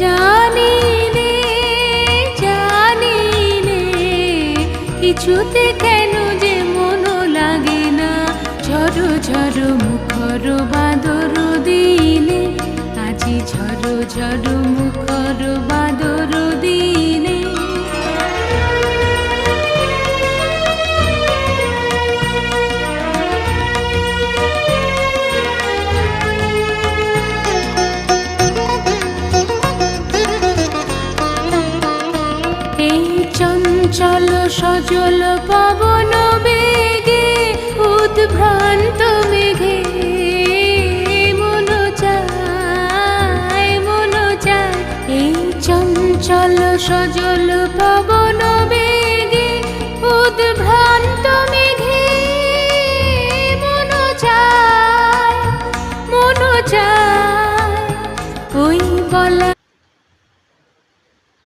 জানি নে জানি নে কিছুতে কেন যে মন লাগে না। ঝড়ো ঝড়ো মুখর বাদর দিনে, আজি ঝড়ো ঝড়ো মুখর বাদর দিনে। এই চঞ্চল সজল পবন বেগে উদ্ভ্রান্ত মেঘে মন চায় মন চায়। এই চঞ্চল সজল পবন